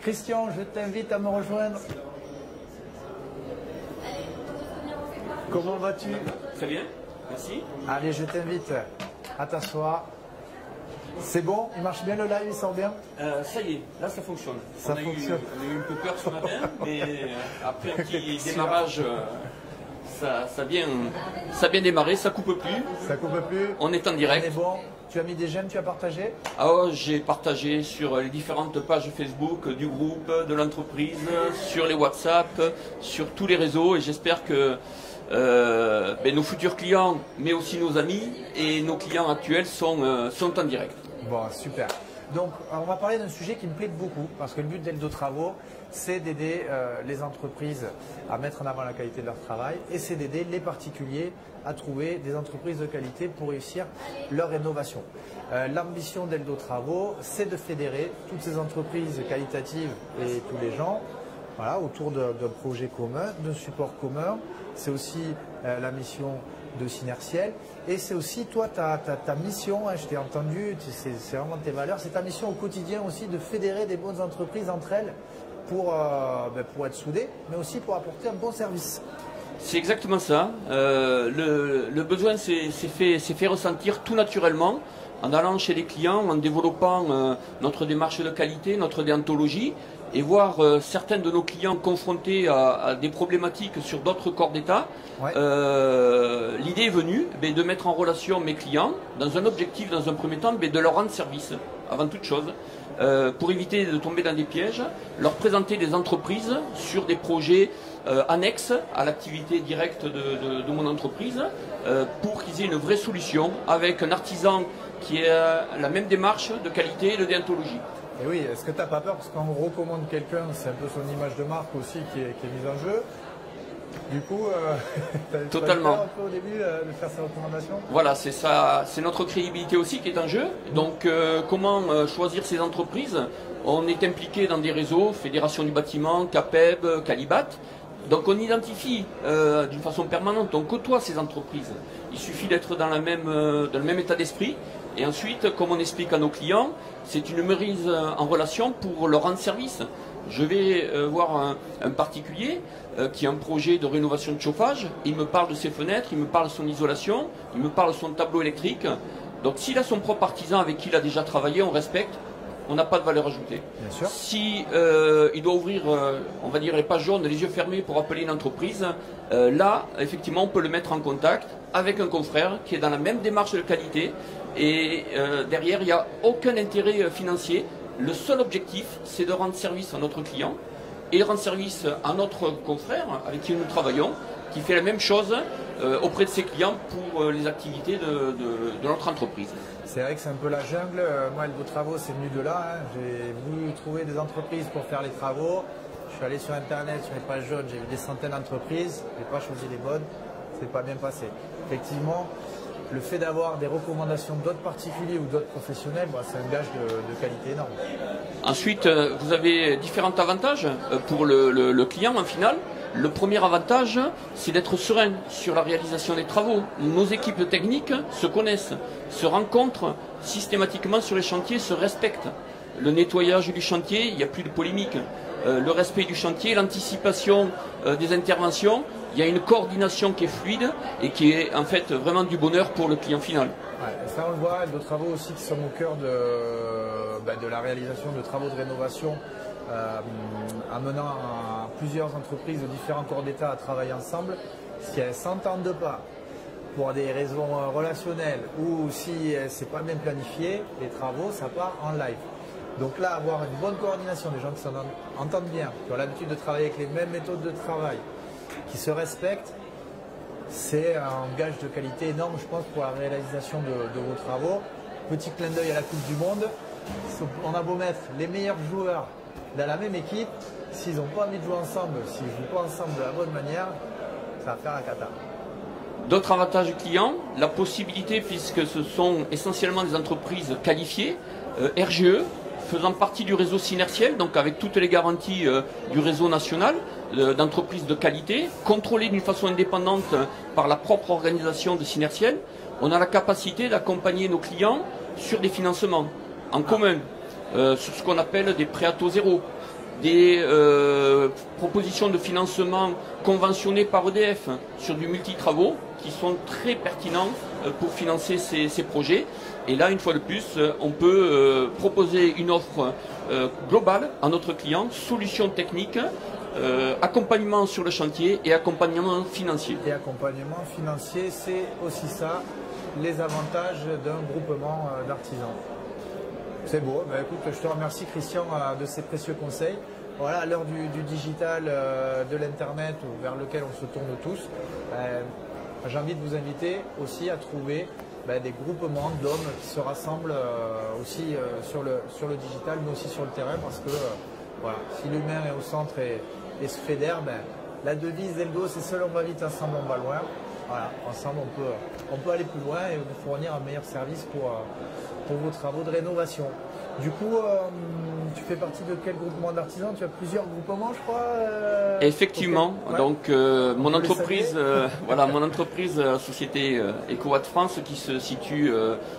Christian, je t'invite à me rejoindre. Comment vas-tu? Très bien, merci. Allez, je t'invite à t'asseoir. C'est bon? Il marche bien le live? Il sort bien? Ça y est, là ça fonctionne. Ça fonctionne. On a eu un peu peur ce matin, mais après un petit démarrage, ça a bien démarré, ça coupe plus. Ça coupe plus? On est en On direct. est bon. Tu as mis des j'aime, tu as partagé? Alors j'ai partagé sur les différentes pages Facebook du groupe, de l'entreprise, sur les WhatsApp, sur tous les réseaux, et j'espère que nos futurs clients, mais aussi nos amis et nos clients actuels sont en direct. Bon, super. Donc, on va parler d'un sujet qui me plaît beaucoup, parce que le but d'Eldo Travaux, c'est d'aider les entreprises à mettre en avant la qualité de leur travail, et c'est d'aider les particuliers à trouver des entreprises de qualité pour réussir leur rénovation. L'ambition d'Eldo Travaux, c'est de fédérer toutes ces entreprises qualitatives et tous les gens, voilà, autour d'un projet commun, d'un support commun. C'est aussi la mission de Synertiel. Et c'est aussi, toi, ta mission, hein, je t'ai entendu, c'est vraiment tes valeurs, c'est ta mission au quotidien aussi de fédérer des bonnes entreprises entre elles pour être soudées, mais aussi pour apporter un bon service. C'est exactement ça. Le besoin s'est fait ressentir tout naturellement en allant chez les clients, en développant notre démarche de qualité, notre déontologie, et voir certains de nos clients confrontés à des problématiques sur d'autres corps d'État. Ouais. L'idée est venue de mettre en relation mes clients dans un objectif, dans un premier temps, de leur rendre service, avant toute chose, pour éviter de tomber dans des pièges, leur présenter des entreprises sur des projets annexes à l'activité directe de mon entreprise, pour qu'ils aient une vraie solution avec un artisan qui ait la même démarche de qualité et de déontologie. Et oui, est-ce que tu n'as pas peur? Parce que quand on recommande quelqu'un, c'est un peu son image de marque aussi qui est mise en jeu. Du coup, totalement. Un peu au début de faire ces recommandations? Voilà, c'est ça, c'est notre crédibilité aussi qui est en jeu. Donc, comment choisir ces entreprises? On est impliqué dans des réseaux, Fédération du bâtiment, CAPEB, Calibat. Donc, on identifie d'une façon permanente, on côtoie ces entreprises. Il suffit d'être dans le même état d'esprit. Et ensuite, comme on explique à nos clients, c'est une mise en relation pour leur rendre service. Je vais voir un particulier qui a un projet de rénovation de chauffage, il me parle de ses fenêtres, il me parle de son isolation, il me parle de son tableau électrique. Donc s'il a son propre artisan avec qui il a déjà travaillé, on respecte, on n'a pas de valeur ajoutée. Bien sûr. Si il doit ouvrir, on va dire, les pages jaunes, les yeux fermés pour appeler une entreprise, là, effectivement, on peut le mettre en contact avec un confrère qui est dans la même démarche de qualité. Et derrière, il n'y a aucun intérêt financier. Le seul objectif, c'est de rendre service à notre client et de rendre service à notre confrère avec qui nous travaillons, qui fait la même chose auprès de ses clients pour les activités de notre entreprise. C'est vrai que c'est un peu la jungle. Moi, Eldo Travaux, c'est venu de là, hein. J'ai voulu trouver des entreprises pour faire les travaux. Je suis allé sur Internet, sur les pages jaunes, j'ai vu des centaines d'entreprises. Je n'ai pas choisi les bonnes. C'est pas bien passé. Effectivement, le fait d'avoir des recommandations d'autres particuliers ou d'autres professionnels, c'est un gage de qualité énorme. Ensuite, vous avez différents avantages pour le client en final. Le premier avantage, c'est d'être serein sur la réalisation des travaux. Nos équipes techniques se connaissent, se rencontrent systématiquement sur les chantiers, se respectent. Le nettoyage du chantier, il n'y a plus de polémique. Le respect du chantier, l'anticipation des interventions, il y a une coordination qui est fluide et qui est en fait vraiment du bonheur pour le client final. Ouais, ça on le voit, Eldo Travaux aussi qui sont au cœur de la réalisation de travaux de rénovation, amenant plusieurs entreprises de différents corps d'État à travailler ensemble. Si elles ne s'entendent pas pour des raisons relationnelles ou si c'est pas bien planifié, les travaux, ça part en live. Donc là, avoir une bonne coordination, des gens qui s'entendent bien, qui ont l'habitude de travailler avec les mêmes méthodes de travail, qui se respectent, c'est un gage de qualité énorme, je pense, pour la réalisation de vos travaux. Petit clin d'œil à la Coupe du Monde. On a beau mettre les meilleurs joueurs dans la même équipe, s'ils n'ont pas envie de jouer ensemble, s'ils ne jouent pas ensemble de la bonne manière, ça va faire un cata. D'autres avantages du client, la possibilité, puisque ce sont essentiellement des entreprises qualifiées, RGE, faisant partie du réseau Synertiel, donc avec toutes les garanties du réseau national d'entreprises de qualité, contrôlées d'une façon indépendante par la propre organisation de Synertiel, on a la capacité d'accompagner nos clients sur des financements en commun, sur ce qu'on appelle des prêts à taux zéro. des propositions de financement conventionnées par EDF sur du multi-travaux qui sont très pertinents pour financer ces projets. Et là, une fois de plus, on peut proposer une offre globale à notre client, solutions techniques, accompagnement sur le chantier et accompagnement financier. Et accompagnement financier, c'est aussi ça, les avantages d'un groupement d'artisans. C'est beau. Ben, écoute, je te remercie Christian de ces précieux conseils. Voilà, à l'heure du digital, de l'internet vers lequel on se tourne tous, j'ai envie de vous inviter aussi à trouver des groupements d'hommes qui se rassemblent aussi sur le digital, mais aussi sur le terrain, parce que voilà, si l'humain est au centre et se fédère, la devise d'Eldo, c'est seul on va vite, ensemble on va loin. Voilà, ensemble on peut aller plus loin et vous fournir un meilleur service pour vos travaux de rénovation. Du coup, tu fais partie de quel groupement d'artisans? Tu as plusieurs groupements, je crois. Effectivement. Ouais. Donc, mon entreprise, voilà, mon entreprise, la société EcoWatt France, qui se situe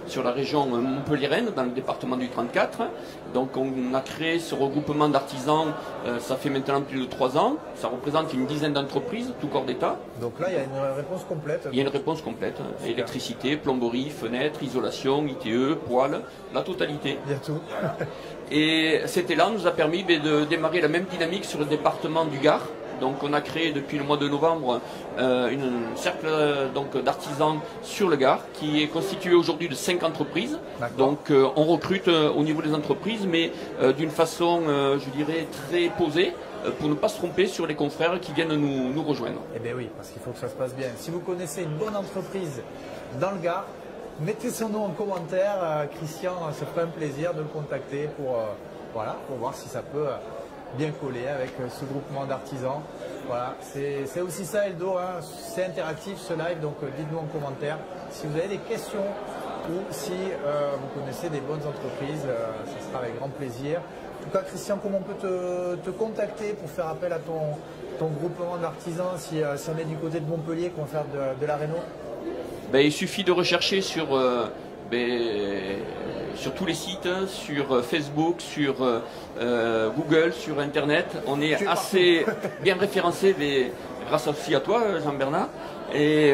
sur la région Montpellier-Rennes, dans le département du 34. Donc, on a créé ce regroupement d'artisans. Ça fait maintenant plus de 3 ans. Ça représente une dizaine d'entreprises, tout corps d'État. Donc là, il y a une réponse complète. Il y a une réponse complète. Électricité, plomberie, fenêtres, isolation, ITE, poêle, la totalité. Il y a tout. Et cet élan nous a permis de démarrer la même dynamique sur le département du Gard. Donc on a créé depuis le mois de novembre un cercle d'artisans sur le Gard qui est constitué aujourd'hui de 5 entreprises. Donc on recrute au niveau des entreprises, mais d'une façon, je dirais, très posée, pour ne pas se tromper sur les confrères qui viennent nous rejoindre. Eh bien oui, parce qu'il faut que ça se passe bien. Si vous connaissez une bonne entreprise dans le Gard, mettez son nom en commentaire. Christian, ça ferait un plaisir de le contacter pour voir si ça peut bien coller avec ce groupement d'artisans. Voilà, c'est aussi ça Eldo, hein. C'est interactif ce live, donc dites-nous en commentaire si vous avez des questions ou si vous connaissez des bonnes entreprises, ça sera avec grand plaisir. En tout cas, Christian, comment on peut te contacter pour faire appel à ton groupement d'artisans si on est du côté de Montpellier, qu'on va faire de la réno? Il suffit de rechercher sur tous les sites, sur Facebook, sur Google, sur Internet. On est assez bien référencé grâce aussi à toi, Jean-Bernard. Et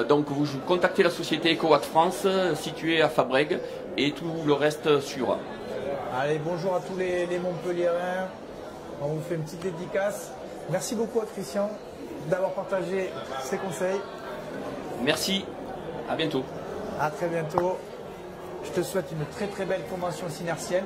donc vous contactez la société EcoWatt France, située à Fabrègues, et tout le reste suivra. Allez, bonjour à tous les Montpelliérains. On vous fait une petite dédicace. Merci beaucoup à Christian d'avoir partagé ses conseils. Merci. À bientôt. À très bientôt. Je te souhaite une très très belle convention synertienne.